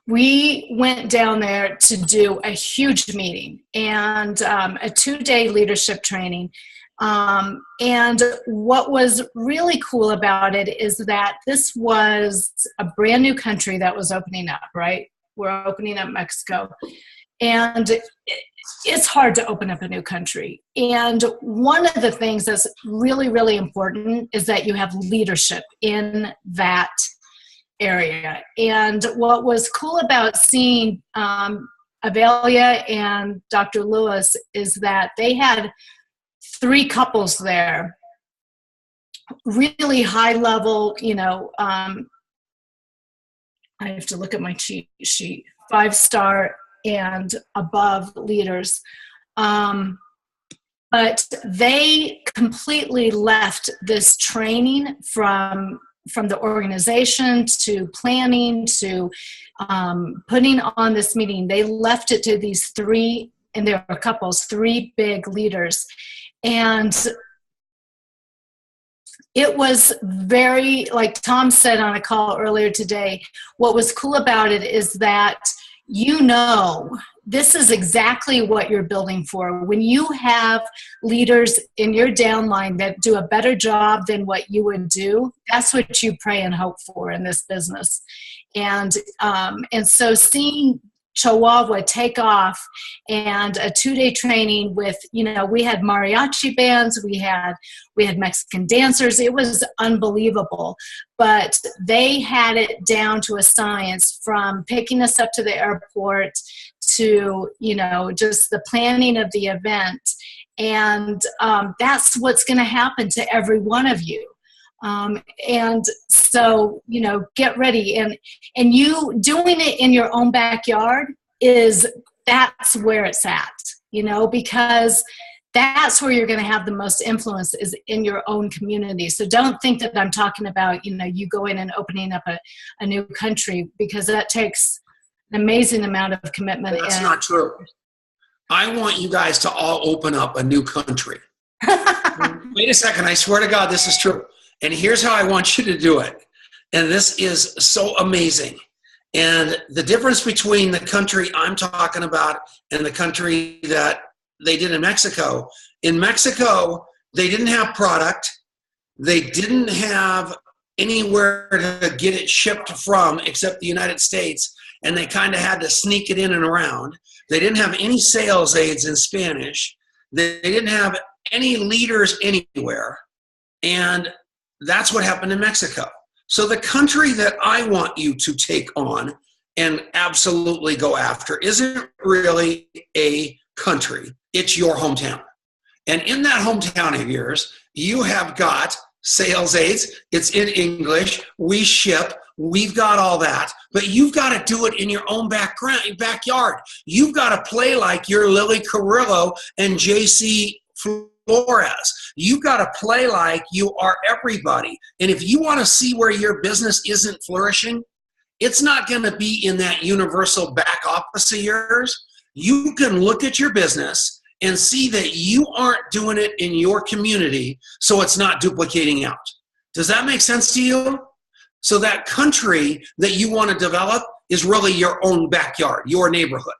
we went down there to do a huge meeting and a 2-day leadership training. And what was really cool about it is that this was a brand new country that was opening up, right? We're opening up Mexico. And it's hard to open up a new country. And one of the things that's really, really important is that you have leadership in that area. And what was cool about seeing Avelia and Dr. Lewis is that they had 3 couples there, really high level, I have to look at my cheat sheet, 5-star and above leaders. But they completely left this training from the organization to planning to putting on this meeting. They left it to these 3, and there were couples, 3 big leaders. And it was very, like Tom said on a call earlier today, what was cool about it is that this is exactly what you're building for. When you have leaders in your downline that do a better job than what you would do, that's what you pray and hope for in this business. And so seeing Chihuahua take off and a 2-day training with, we had mariachi bands, we had Mexican dancers. It was unbelievable, but they had it down to a science, from picking us up to the airport to, just the planning of the event. And that's what's going to happen to every one of you. And so, get ready, and you doing it in your own backyard that's where it's at, because that's where you're going to have the most influence, is in your own community. So don't think that I'm talking about, you going and opening up a new country, because that takes an amazing amount of commitment. That's not true. I want you guys to all open up a new country. Wait a second. I swear to God, this is true. And here's how I want you to do it. And this is so amazing. And the difference between the country I'm talking about and the country that they did in Mexico, they didn't have product. They didn't have anywhere to get it shipped from except the United States, and they kind of had to sneak it in and around. They didn't have any sales aides in Spanish. They didn't have any leaders anywhere. And that's what happened in Mexico. So the country that I want you to take on and absolutely go after isn't really a country. It's your hometown. And in that hometown of yours, you have got sales aids. It's in English. We ship. We've got all that. But you've got to do it in your own backyard. You've got to play like you're Lily Carrillo and JC Flores. You've got to play like you are everybody. And if you want to see where your business isn't flourishing, it's not going to be in that universal back office of yours. You can look at your business and see that you aren't doing it in your community, so it's not duplicating out. Does that make sense to you? So that country that you want to develop is really your own backyard, your neighborhood.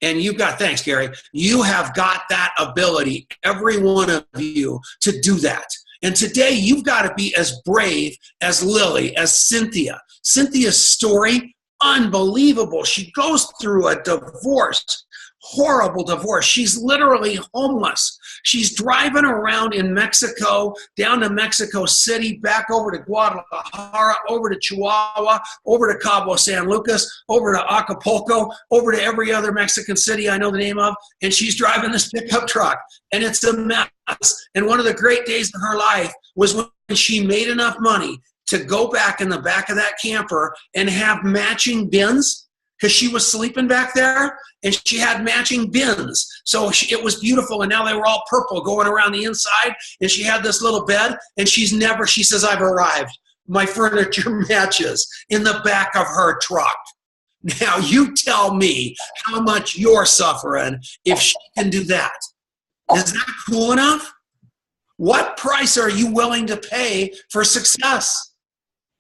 And you've got, thanks, Gary, you have got that ability, every one of you, to do that. And today you've got to be as brave as Lily, as Cynthia. Cynthia's story, unbelievable. She goes through a divorce, horrible divorce. She's literally homeless. She's driving around in Mexico, down to Mexico City, back over to Guadalajara, over to Chihuahua, over to Cabo San Lucas, over to Acapulco, over to every other Mexican city I know the name of, and she's driving this pickup truck, and it's a mess. And one of the great days of her life was when she made enough money to go back in the back of that camper and have matching bins, because she was sleeping back there, and she had matching bins. So it was beautiful, and now they were all purple going around the inside, and she had this little bed, and she says, I've arrived. My furniture matches in the back of her truck. Now you tell me how much you're suffering if she can do that. Is that cool enough? What price are you willing to pay for success?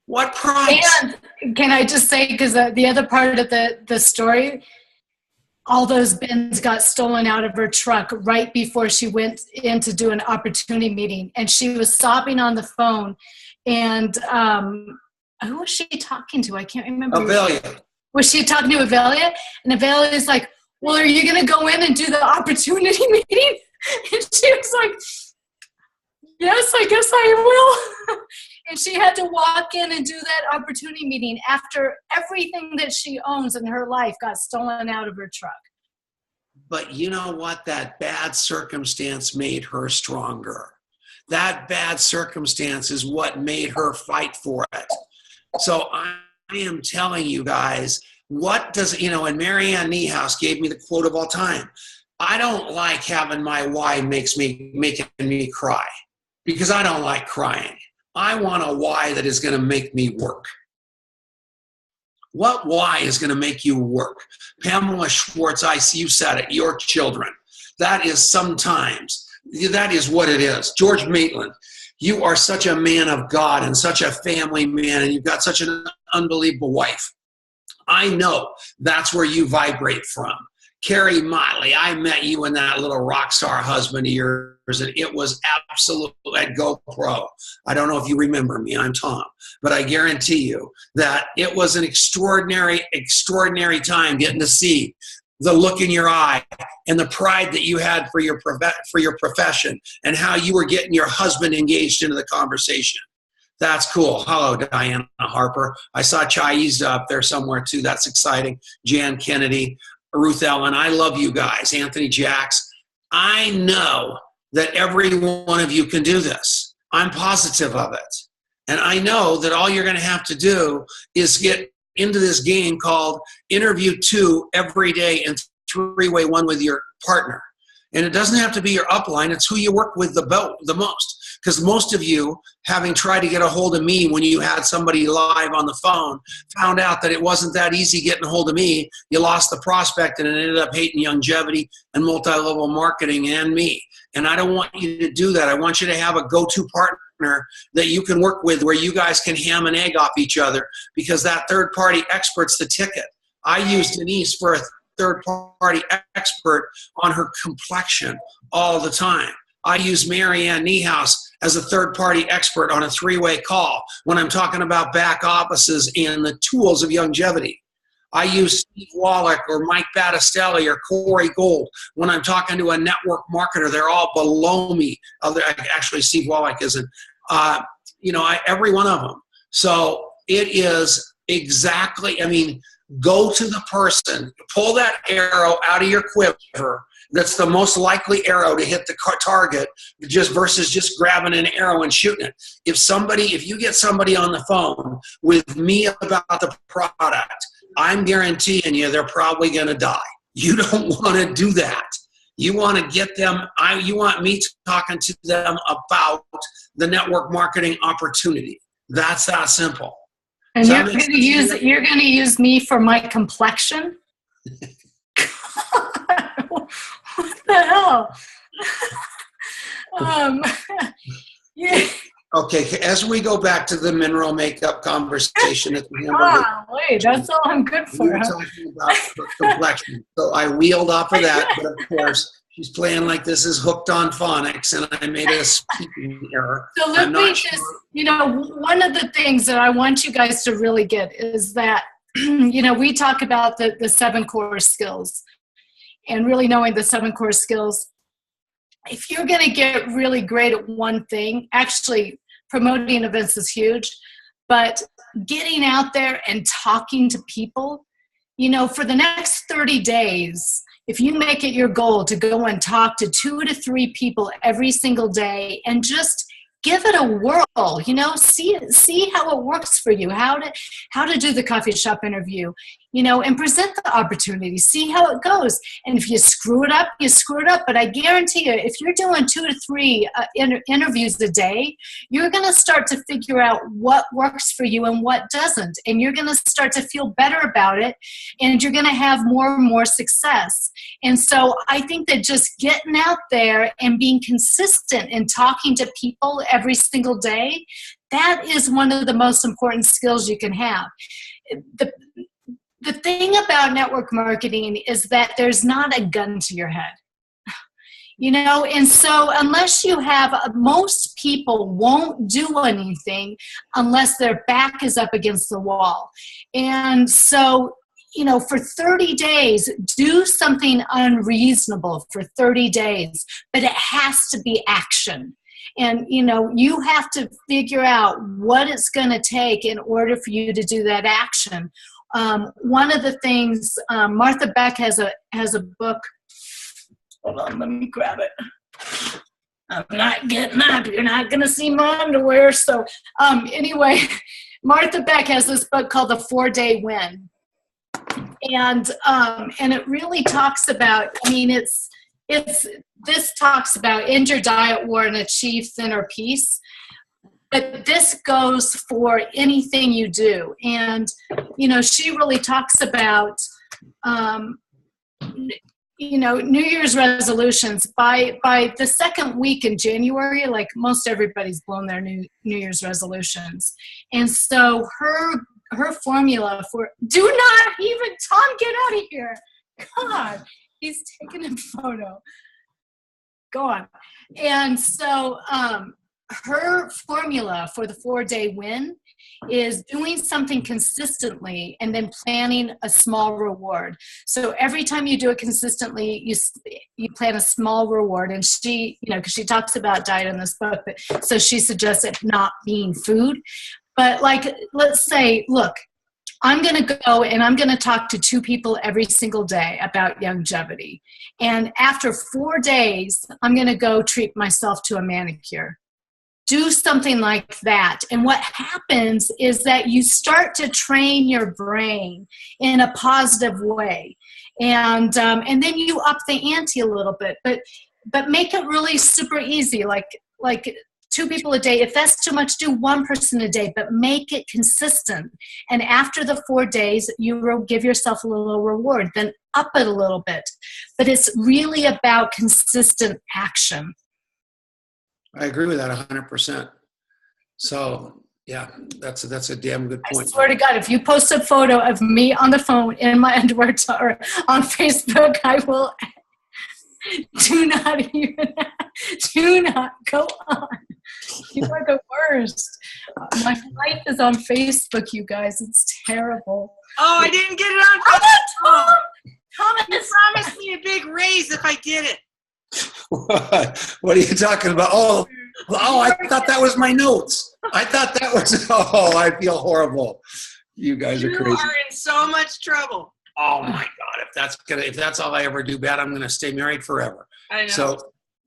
What price? And can I just say, because the other part of the story, all those bins got stolen out of her truck right before she went in to do an opportunity meeting. And she was sobbing on the phone. And who was she talking to? I can't remember. Avelia. Was she talking to Avelia? And Avelia is like, well, are you going to go in and do the opportunity meeting? And she was like, yes, I guess I will. And she had to walk in and do that opportunity meeting after everything that she owns in her life got stolen out of her truck. But you know what? That bad circumstance made her stronger. That bad circumstance is what made her fight for it. So I am telling you guys, what does, and Marianne Niehaus gave me the quote of all time. I don't like having my why making me cry, because I don't like crying. I want a why that is going to make me work. What why is going to make you work? Pamela Schwartz, you said it, your children. That is sometimes, that is what it is. George Maitland, you are such a man of God and such a family man, and you've got such an unbelievable wife. I know that's where you vibrate from. Carrie Motley, I met you and that little rock star husband of yours, and it was absolutely at GoPro. I don't know if you remember me, I'm Tom, but I guarantee you that it was an extraordinary, extraordinary time getting to see the look in your eye and the pride that you had for your profession and how you were getting your husband engaged into the conversation. That's cool. Hello, Diana Harper. I saw Chaiza up there somewhere too. That's exciting. Jan Kennedy. Ruth Ellen, I love you guys. Anthony Jacks, I know that every one of you can do this. I'm positive of it. And I know that all you're going to have to do is get into this game called Interview 2 every day and three-way one with your partner. And it doesn't have to be your upline. It's who you work with the most. Because most of you, having tried to get a hold of me when you had somebody live on the phone, found out that it wasn't that easy getting a hold of me. You lost the prospect and it ended up hating longevity and multi-level marketing and me. And I don't want you to do that. I want you to have a go-to partner that you can work with where you guys can ham and egg off each other, because that third-party expert's the ticket. I use Denise for a third-party expert on her complexion all the time. I use Marianne Niehaus as a third-party expert on a three-way call when I'm talking about back offices and the tools of longevity. I use Steve Wallach or Mike Battistelli or Corey Gold when I'm talking to a network marketer. They're all below me. Actually, Steve Wallach isn't. Every one of them. So it is exactly, go to the person, pull that arrow out of your quiver. That's the most likely arrow to hit the target versus just grabbing an arrow and shooting it. If you get somebody on the phone with me about the product, I'm guaranteeing you they're probably going to die. You don't want to do that. You want to get them, you want me talking to them about the network marketing opportunity. That's that simple. And you're going to use me for my complexion? What the hell? Yeah. Okay, as we go back to the mineral makeup conversation at the end, wait, that's all I'm good for. We were talking about complexion. So I wheeled off of that, but of course, she's playing like this is Hooked on Phonics, and I made a speaking error. So let me just, one of the things that I want you guys to really get is that, we talk about the 7 core skills and really knowing the 7 core skills. If you're going to get really great at one thing, actually promoting events is huge, but getting out there and talking to people, for the next 30 days, if you make it your goal to go and talk to 2 to 3 people every single day and just give it a whirl, see how it works for you, how to do the coffee shop interview, and present the opportunity, see how it goes. And if you screw it up, you screw it up. But I guarantee you, if you're doing 2 to 3 interviews a day, you're going to start to figure out what works for you and what doesn't. And you're going to start to feel better about it. And you're going to have more and more success. And so I think that just getting out there and being consistent in talking to people every single day, that is one of the most important skills you can have. The thing about network marketing is that there's not a gun to your head, and so unless you have, most people won't do anything unless their back is up against the wall. And so, for 30 days, do something unreasonable for 30 days, but it has to be action. And, you have to figure out what it's going to take in order for you to do that action. One of the things, Martha Beck has a book. Hold on, let me grab it. I'm not getting up. You're not going to see my underwear. So anyway, Martha Beck has this book called The 4-Day Win. And it really talks about, this talks about end your diet war and achieve thinner peace. But this goes for anything you do. And, she really talks about, New Year's resolutions. By the second week in January, like most everybody's blown their New Year's resolutions. And so her formula for, do not even, Tom, get out of here. God, he's taking a photo. Go on. And so, her formula for the 4-day win is doing something consistently and then planning a small reward. So every time you do it consistently, you plan a small reward. And she, because she talks about diet in this book, but so she suggests it not being food. But let's say, look, I'm going to go and I'm going to talk to 2 people every single day about longevity. And after 4 days, I'm going to go treat myself to a manicure. Do something like that. And what happens is that you start to train your brain in a positive way. And then you up the ante a little bit, but make it really super easy. Like 2 people a day. If that's too much, do 1 person a day, but make it consistent. And after the 4 days, you will give yourself a little reward, then up it a little bit. But it's really about consistent action. I agree with that 100%. So, yeah, that's a damn good point. I swear to God, if you post a photo of me on the phone in my underwear or on Facebook, I will do not even. Do not go on. You are the worst. My life is on Facebook, you guys. It's terrible. Oh, I didn't get it on Tom! Facebook. You Thomas! promised me a big raise if I did it. What are you talking about? Oh, I thought that was my notes. I thought that was, oh, I feel horrible. You guys are You crazy. are in so much trouble. Oh my God. If that's all I ever do bad, I'm going to stay married forever. I know. So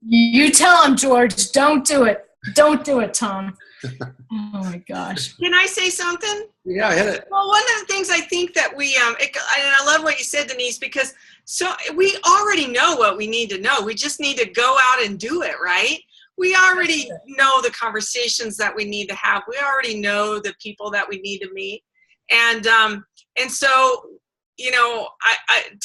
You tell him, George. Don't do it. Don't do it, Tom. Oh my gosh. Can I say something? yeah, hit it. Well, one of the things I think that we, and I love what you said, Denise, because so we already know what we need to know. We just need to go out and do it, right? We already know the conversations that we need to have. We already know the people that we need to meet. And so, you know,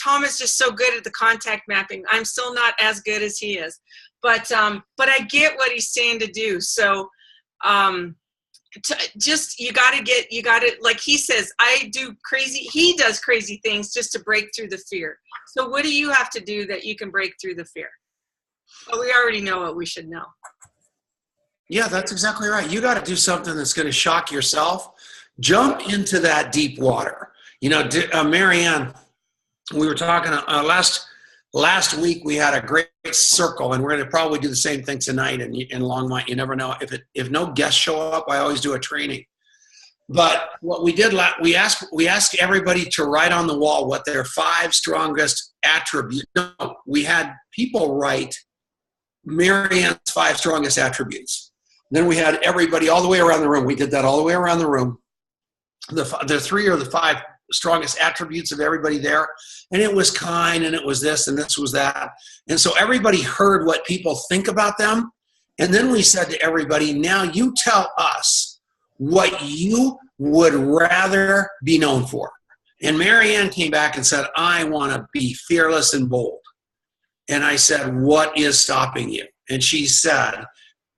Tom is just so good at the contact mapping. I'm still not as good as he is, but I get what he's saying to do. So, you got to, like he says, he does crazy things just to break through the fear. So what do you have to do that you can break through the fear? Well, we already know what we should know. Yeah, that's exactly right. You got to do something that's going to shock yourself. Jump into that deep water. You know, Marianne, we were talking last week. We had a great circle, and we're going to probably do the same thing tonight in Longmont. You never know. If no guests show up, I always do a training. But what we did, we asked everybody to write on the wall what their 5 strongest attributes. No, we had people write Marianne's 5 strongest attributes. Then we had everybody all the way around the room. We did that all the way around the room. The 3 or the 5 strongest attributes of everybody there. And it was kind, and it was this, and this was that. And so everybody heard what people think about them. And then we said to everybody, now you tell us what you would rather be known for. And Marianne came back and said, I want to be fearless and bold. And I said, what is stopping you? And she said,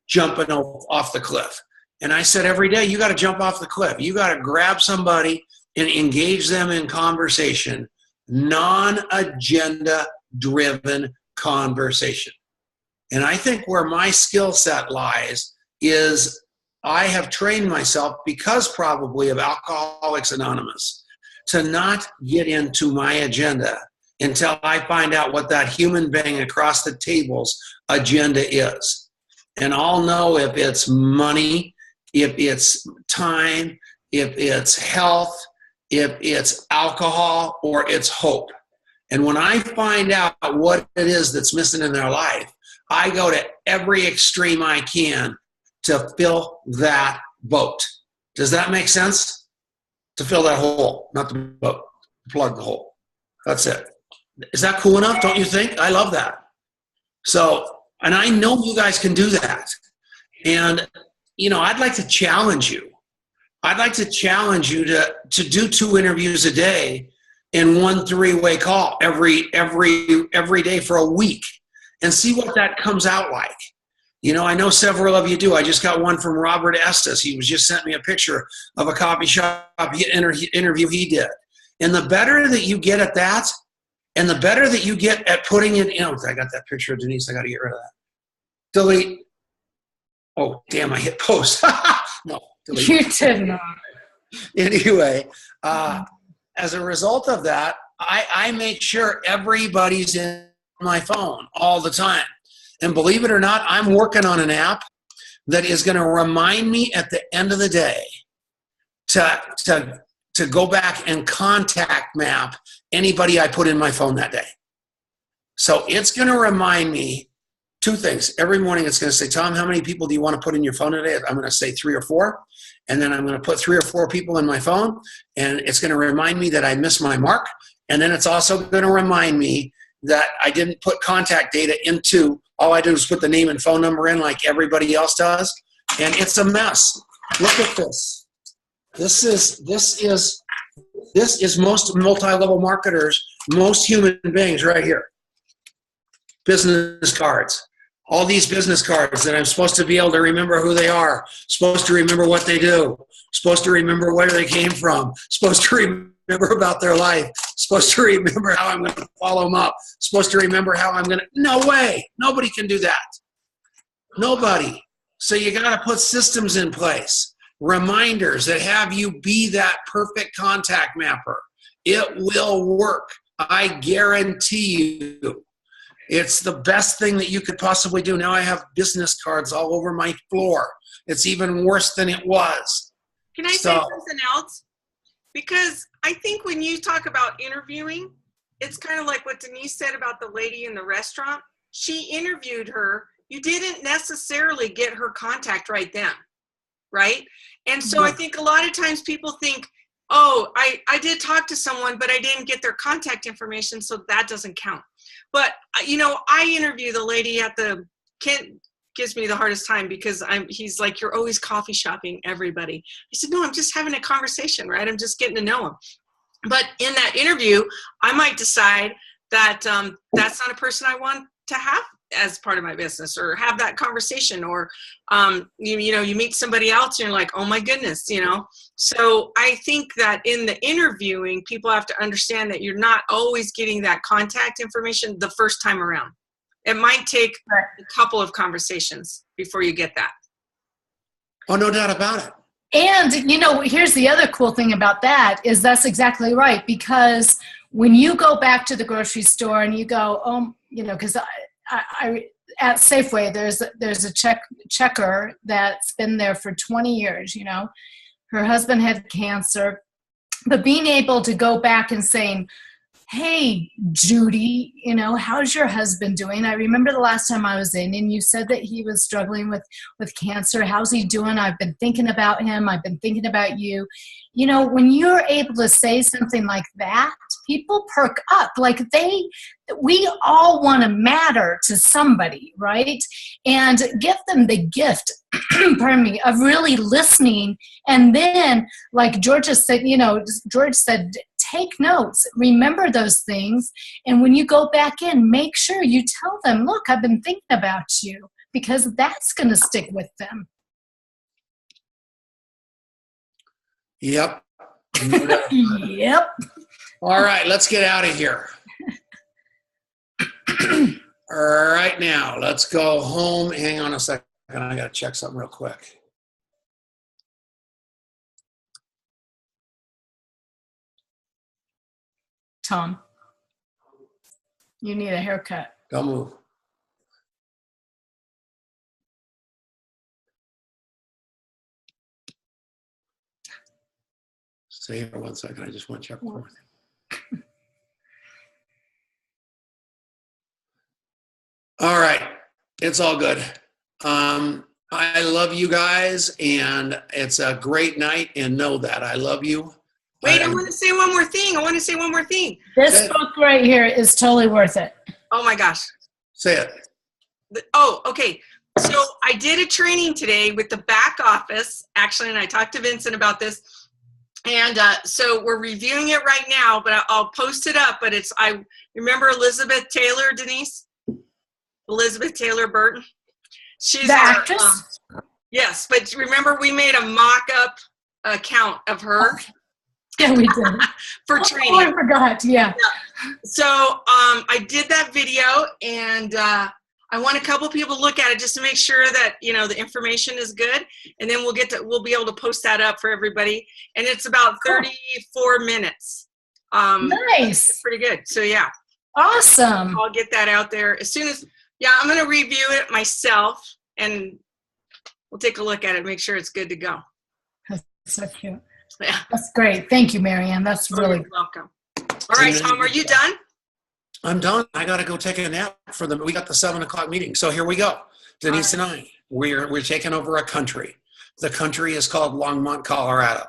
jumping off the cliff. And I said, every day you got to jump off the cliff. You got to grab somebody and engage them in conversation, non-agenda driven conversation. And I think where my skill set lies is I have trained myself, because probably of Alcoholics Anonymous, to not get into my agenda until I find out what that human being across the table's agenda is. And I'll know if it's money, if it's time, if it's health, if it's alcohol, or it's hope. And when I find out what it is that's missing in their life, I go to every extreme I can to fill that boat. Does that make sense? To fill that hole, not the boat, plug the hole. That's it. Is that cool enough, don't you think? I love that. So, and I know you guys can do that. And, you know, I'd like to challenge you. I'd like to challenge you to do 2 interviews a day in 1 3-way call every day for a week and see what that comes out like. You know, I know several of you do. I just got one from Robert Estes. He was just sent me a picture of a coffee shop interview he did. And the better that you get at that, and the better that you get at putting it in, I got that picture of Denise. I got to get rid of that. Delete. Oh, damn, I hit post. No, delete. You did not. Anyway, as a result of that, I make sure everybody's in my phone all the time. And believe it or not, I'm working on an app that is going to remind me at the end of the day to go back and contact map anybody I put in my phone that day. So it's going to remind me 2 things. Every morning it's going to say, Tom, how many people do you want to put in your phone today? I'm going to say 3 or 4. And then I'm going to put 3 or 4 people in my phone. And it's going to remind me that I missed my mark. And then it's also going to remind me that I didn't put contact data into, all I did was put the name and phone number in like everybody else does. And it's a mess. Look at this. This is most multi-level marketers, most human beings right here. Business cards. All these business cards that I'm supposed to be able to remember who they are, supposed to remember what they do, supposed to remember where they came from, supposed to remember about their life, supposed to remember how I'm going to follow them up, supposed to remember how I'm going to, no way. Nobody can do that. Nobody. So you got to put systems in place, reminders that have you be that perfect contact mapper. It will work. I guarantee you. It's the best thing that you could possibly do. Now I have business cards all over my floor. It's even worse than it was. Can I say something else? Because I think when you talk about interviewing, it's kind of like what Denise said about the lady in the restaurant. She interviewed her. You didn't necessarily get her contact right then, right? And so I think a lot of times people think, oh, I did talk to someone, but I didn't get their contact information, so that doesn't count. But, you know, I interview the lady at the, Kent gives me the hardest time because he's like, you're always coffee shopping everybody. I said, no, I'm just having a conversation, right? I'm just getting to know him. But in that interview, I might decide that that's not a person I want to have as part of my business, or have that conversation, or you meet somebody else and you're like, oh my goodness, you know. So I think that in the interviewing, people have to understand that you're not always getting that contact information the first time around. It might take a couple of conversations before you get that. Oh, no doubt about it. And, you know, here's the other cool thing about that is that's exactly right. Because when you go back to the grocery store and you go, oh, you know, because I at Safeway, there's a checker that's been there for 20 years, you know. Her husband had cancer. But being able to go back and saying, hey, Judy, you know, how's your husband doing? I remember the last time I was in and you said that he was struggling with cancer. How's he doing? I've been thinking about him. I've been thinking about you. You know, when you're able to say something like that, people perk up. Like we all want to matter to somebody, right? And give them the gift, pardon me, of really listening. And then, like George said, you know, George said, take notes, remember those things. And when you go back in, make sure you tell them, look, I've been thinking about you, because that's going to stick with them. Yep. Yep. All right, let's get out of here. All right, now let's go home. Hang on a second. I got to check something real quick. Tom, you need a haircut. Don't move. Stay here 1 second. I just want to check one more thing. All right. It's all good. I love you guys, and it's a great night, and know that. I love you. Wait, I want to say one more thing. This book right here is totally worth it. Oh my gosh. Say it. Oh, okay. So I did a training today with the back office, actually, and I talked to Vincent about this. And so we're reviewing it right now, but I'll post it up. But I remember Elizabeth Taylor, Denise? Elizabeth Taylor Burton. She's the actress? Yes, but remember we made a mock-up account of her. Okay. Yeah, we did. For training. Oh, I forgot, yeah. So I did that video, and I want a couple people to look at it just to make sure that, you know, the information is good, and then we'll be able to post that up for everybody. And it's about 34 minutes. Nice. It's pretty good. So yeah. Awesome. I'll get that out there as soon as. Yeah, I'm going to review it myself, and we'll take a look at it, make sure it's good to go. That's so cute. Yeah. That's great. Thank you, Marianne. That's really You're welcome. All right, Tom, are you done? I'm done. I got to go take a nap we got the 7 o'clock meeting. So here we go. Denise and I, we're taking over a country. The country is called Longmont, Colorado.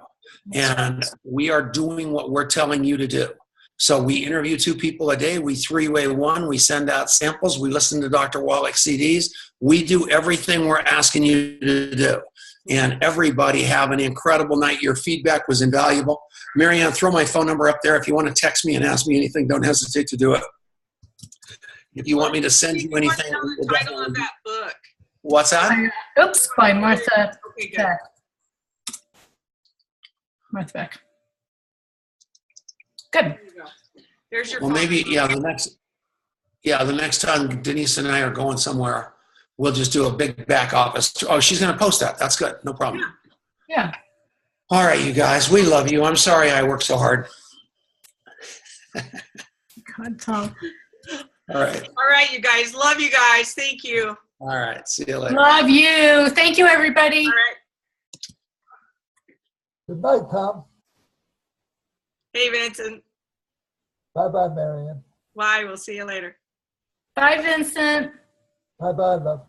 And we are doing what we're telling you to do. So we interview 2 people a day. We 3-way one. We send out samples. We listen to Dr. Wallach CDs. We do everything we're asking you to do. And everybody have an incredible night. Your feedback was invaluable. Marianne, throw my phone number up there. If you want to text me and ask me anything, don't hesitate to do it. If you want me to send you anything. What's the title of that book? What's that? Oops, by Martha Okay, good. Beck. Martha Beck. Good. There you go. There's your Well, phone maybe, number. the next time Denise and I are going somewhere, we'll just do a big back office. Oh, she's going to post that. That's good. No problem. Yeah. All right, you guys, we love you. I'm sorry I worked so hard. God, Tom. All right. All right, you guys. Love you guys. Thank you. All right. See you later. Love you. Thank you, everybody. All right. Good night, Tom. Hey, Vincent. Bye-bye, Marion. Bye. We'll see you later. Bye, Vincent. Bye-bye, love.